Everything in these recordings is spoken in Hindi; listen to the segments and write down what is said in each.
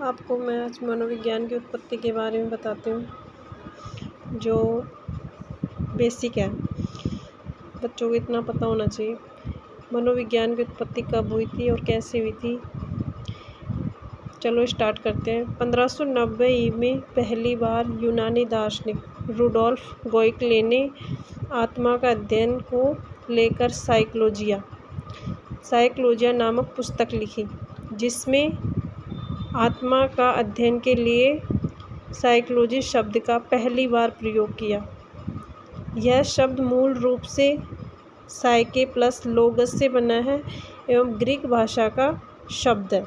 आपको मैं आज मनोविज्ञान की उत्पत्ति के बारे में बताती हूँ, जो बेसिक है, बच्चों को इतना पता होना चाहिए। मनोविज्ञान की उत्पत्ति कब हुई थी और कैसे हुई थी, चलो स्टार्ट करते हैं। 1590 में पहली बार यूनानी दार्शनिक रुडोल्फ गोइकले ने आत्मा का अध्ययन को लेकर साइकोलॉजिया नामक पुस्तक लिखी, जिसमें आत्मा का अध्ययन के लिए साइकोलॉजी शब्द का पहली बार प्रयोग किया। यह शब्द मूल रूप से साइके प्लस लोगस से बना है एवं ग्रीक भाषा का शब्द है।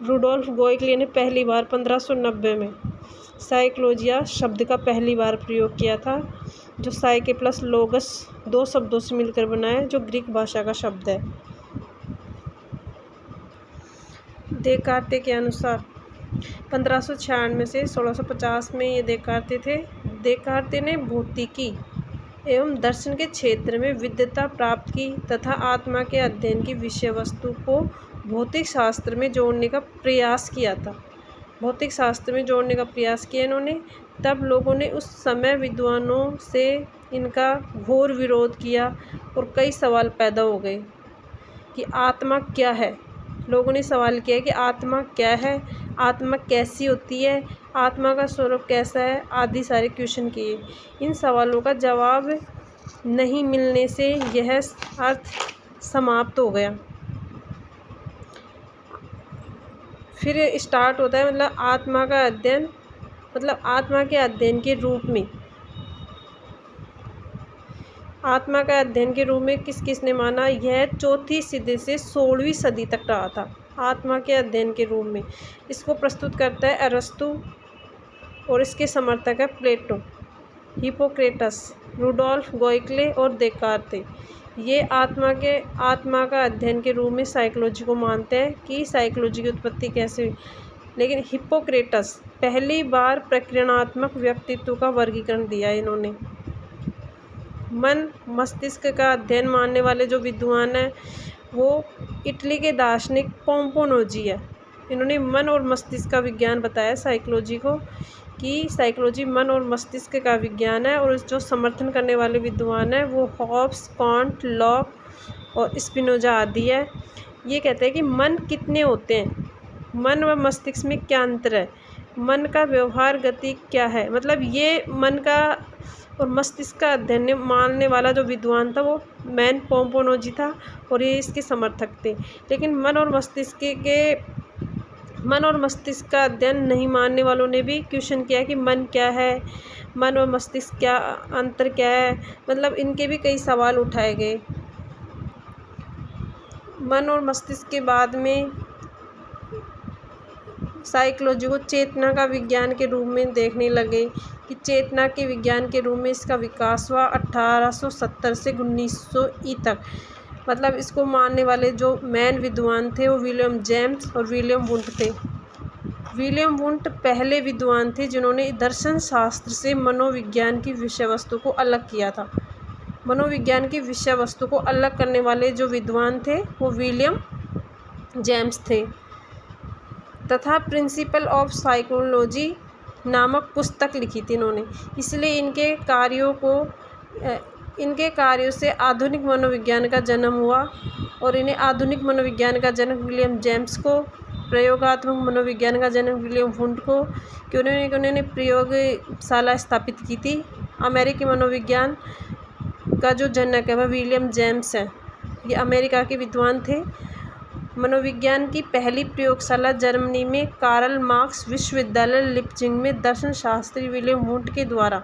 रुडोल्फ गोइकले ने पहली बार 1590 में साइकोलॉजिया शब्द का पहली बार प्रयोग किया था, जो साइके प्लस लोगस दो शब्दों से मिलकर बना है, जो ग्रीक भाषा का शब्द है। देकार्ते के अनुसार 1596 से 1650 में ये देकार्ते थे। देकार्ते ने भौतिकी एवं दर्शन के क्षेत्र में विद्वता प्राप्त की तथा आत्मा के अध्ययन की विषय वस्तु को भौतिक शास्त्र में जोड़ने का प्रयास किया इन्होंने। तब लोगों ने उस समय विद्वानों से इनका घोर विरोध किया और कई सवाल पैदा हो गए कि आत्मा क्या है। लोगों ने सवाल किया कि आत्मा क्या है, आत्मा कैसी होती है, आत्मा का स्वरूप कैसा है, आदि सारे क्वेश्चन किए। इन सवालों का जवाब नहीं मिलने से यह अर्थ समाप्त हो गया। फिर स्टार्ट होता है आत्मा का अध्ययन, आत्मा के अध्ययन के रूप में। आत्मा का अध्ययन के रूप में किसने माना? यह चौथी सदी से 16वीं सदी तक रहा था। आत्मा के अध्ययन के रूप में इसको प्रस्तुत करता है अरस्तु और इसके समर्थक है प्लेटो, हिप्पोक्रेटस, रुडोल्फ गोइकले और देकार्ते। ये आत्मा का अध्ययन के रूप में साइकोलॉजी को मानते हैं कि साइकोलॉजी की उत्पत्ति कैसे हुई। लेकिन हिप्पोक्रेटस पहली बार प्रकीर्णनात्मक व्यक्तित्व का वर्गीकरण दिया इन्होंने। मन मस्तिष्क का अध्ययन मानने वाले जो विद्वान हैं वो इटली के दार्शनिक पोम्पोनोजी है। इन्होंने मन और मस्तिष्क का विज्ञान बताया साइकोलॉजी को, कि साइकोलॉजी मन और मस्तिष्क का विज्ञान है। और जो समर्थन करने वाले विद्वान हैं वो हॉब्स, कांट, लॉक और स्पिनोजा आदि है। ये कहते हैं कि मन कितने होते हैं, मन व मस्तिष्क में क्या अंतर है, मन का व्यवहार गति क्या है। ये मन का और मस्तिष्क का अध्ययन मानने वाला जो विद्वान था वो मैन पोम्पोनोजी था और ये इसके समर्थक थे। लेकिन मन और मस्तिष्क का अध्ययन नहीं मानने वालों ने भी क्वेश्चन किया कि मन क्या है, मन और मस्तिष्क क्या अंतर क्या है। इनके भी कई सवाल उठाए गए। मन और मस्तिष्क के बाद में साइकोलॉजी को चेतना का विज्ञान के रूप में देखने लगे कि चेतना के विज्ञान के रूप में इसका विकास हुआ 1870 से 1900 ई तक। इसको मानने वाले जो मैन विद्वान थे वो विलियम जेम्स और विलियम वुंट थे। विलियम वुंट पहले विद्वान थे जिन्होंने दर्शन शास्त्र से मनोविज्ञान की विषय वस्तु को अलग किया था। मनोविज्ञान की विषय वस्तु को अलग करने वाले जो विद्वान थे वो विलियम जेम्स थे तथा प्रिंसिपल ऑफ साइकोलॉजी नामक पुस्तक लिखी थी इन्होंने। इसलिए इनके कार्यों से आधुनिक मनोविज्ञान का जन्म हुआ और इन्हें आधुनिक मनोविज्ञान का जन्म विलियम जेम्स को, प्रयोगात्मक मनोविज्ञान का जन्म विलियम वुंट को, कि उन्होंने प्रयोगशाला स्थापित की थी। अमेरिकी मनोविज्ञान का जो जनक है वह विलियम जेम्स है। ये अमेरिका के विद्वान थे। मनोविज्ञान की पहली प्रयोगशाला जर्मनी में कार्ल मार्क्स विश्वविद्यालय लिप्जिंग में दर्शन शास्त्री विलियम वुंट के द्वारा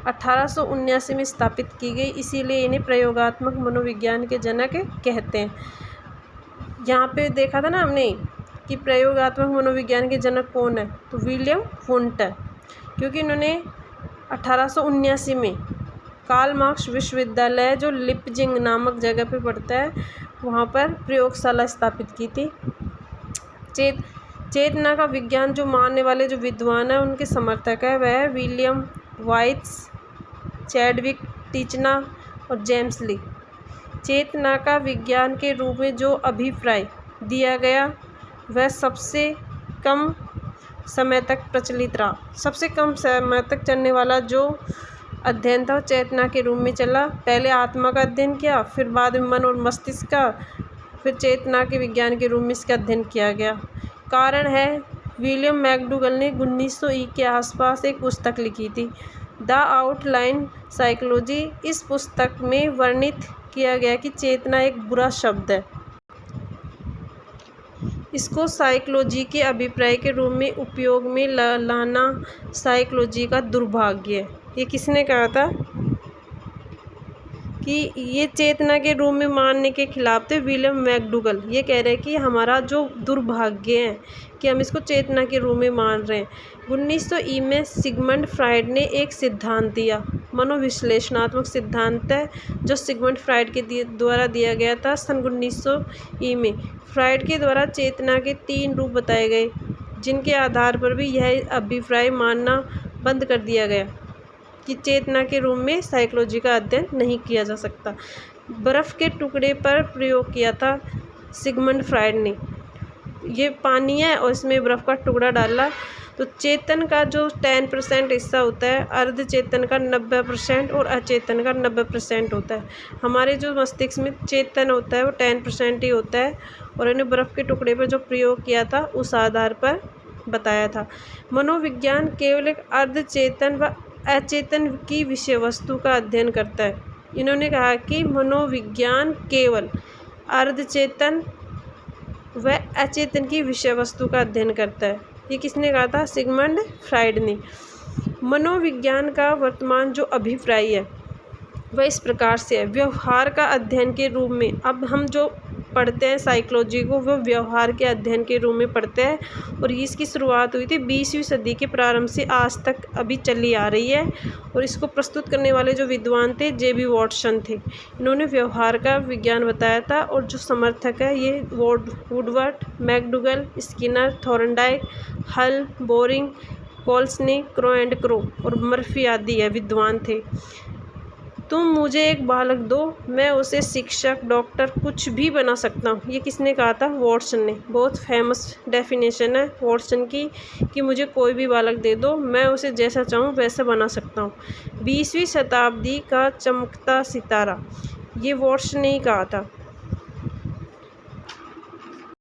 1879 में स्थापित की गई। इसीलिए इन्हें प्रयोगात्मक मनोविज्ञान के जनक कहते हैं। यहाँ पे देखा था ना हमने कि प्रयोगात्मक मनोविज्ञान के जनक कौन है, तो विलियम वुंट है, क्योंकि इन्होंने 1879 में कार्ल मार्क्स विश्वविद्यालय जो लिप्जिंग नामक जगह पे पड़ता है वहाँ पर प्रयोगशाला स्थापित की थी। चेतना का विज्ञान जो मानने वाले जो विद्वान हैं उनके समर्थक है वह विलियम वाइट्स, चैडविक, टीचना और जेम्स ली। चेतना का विज्ञान के रूप में जो अभिप्राय दिया गया वह सबसे कम समय तक प्रचलित रहा। सबसे कम समय तक चलने वाला जो अध्ययन था वो चेतना के रूप में चला। पहले आत्मा का अध्ययन किया, फिर बाद में मन और मस्तिष्क का, फिर चेतना के विज्ञान के रूप में इसका अध्ययन किया गया। कारण है विलियम मैकडूगल ने 1900 के आसपास एक पुस्तक लिखी थी, द आउटलाइन साइकोलॉजी। इस पुस्तक में वर्णित किया गया कि चेतना एक बुरा शब्द है। इसको साइकोलॉजी के अभिप्राय के रूप में उपयोग में लाना साइकोलॉजी का दुर्भाग्य है। ये किसने कहा था कि ये चेतना के रूप में मानने के खिलाफ थे? विलियम मैकडूगल ये कह रहे हैं कि हमारा जो दुर्भाग्य है कि हम इसको चेतना के रूप में मान रहे हैं। 1900 में सिगमंड फ्राइड ने एक सिद्धांत दिया, मनोविश्लेषणात्मक सिद्धांत है, जो सिगमंड फ्राइड के द्वारा दिया गया था सन 1900 में। फ्राइड के द्वारा चेतना के 3 रूप बताए गए, जिनके आधार पर भी यह अभिप्राय मानना बंद कर दिया गया कि चेतना के रूप में साइकोलॉजी का अध्ययन नहीं किया जा सकता। बर्फ़ के टुकड़े पर प्रयोग किया था सिगमंड फ्राइड ने। ये पानी है और इसमें बर्फ़ का टुकड़ा डाला, तो चेतन का जो 10% हिस्सा होता है, अर्ध चेतन का 90% और अचेतन का 90% होता है। हमारे जो मस्तिष्क में चेतन होता है वो 10% ही होता है, और इन्हें बर्फ़ के टुकड़े पर जो प्रयोग किया था उस आधार पर बताया था। मनोविज्ञान केवल एक अर्ध चेतन व अचेतन की विषय वस्तु का अध्ययन करता है। इन्होंने कहा कि मनोविज्ञान केवल अर्धचेतन व अचेतन की विषय वस्तु का अध्ययन करता है। ये किसने कहा था? सिगमंड फ्राइड ने। मनोविज्ञान का वर्तमान जो अभिप्राय है वह इस प्रकार से है, व्यवहार का अध्ययन के रूप में। अब हम जो पढ़ते हैं साइकोलॉजी को, वो व्यवहार के अध्ययन के रूप में पढ़ते हैं, और इसकी शुरुआत हुई थी 20वीं सदी के प्रारंभ से आज तक अभी चली आ रही है। और इसको प्रस्तुत करने वाले जो विद्वान थे जे.बी. वॉटसन थे। इन्होंने व्यवहार का विज्ञान बताया था, और जो समर्थक है ये वुडवर्ड, मैकडूगल, स्किनर, थॉर्नडाइक, हल, बोरिंग, कोल्सने, क्रो एंड क्रो और मर्फी आदि है विद्वान थे। तुम मुझे एक बालक दो, मैं उसे शिक्षक, डॉक्टर, कुछ भी बना सकता हूँ। ये किसने कहा था? वॉटसन ने। बहुत फेमस डेफिनेशन है वॉटसन की कि मुझे कोई भी बालक दे दो, मैं उसे जैसा चाहूँ वैसा बना सकता हूँ। 20वीं शताब्दी का चमकता सितारा, ये वॉटसन ने ही कहा था।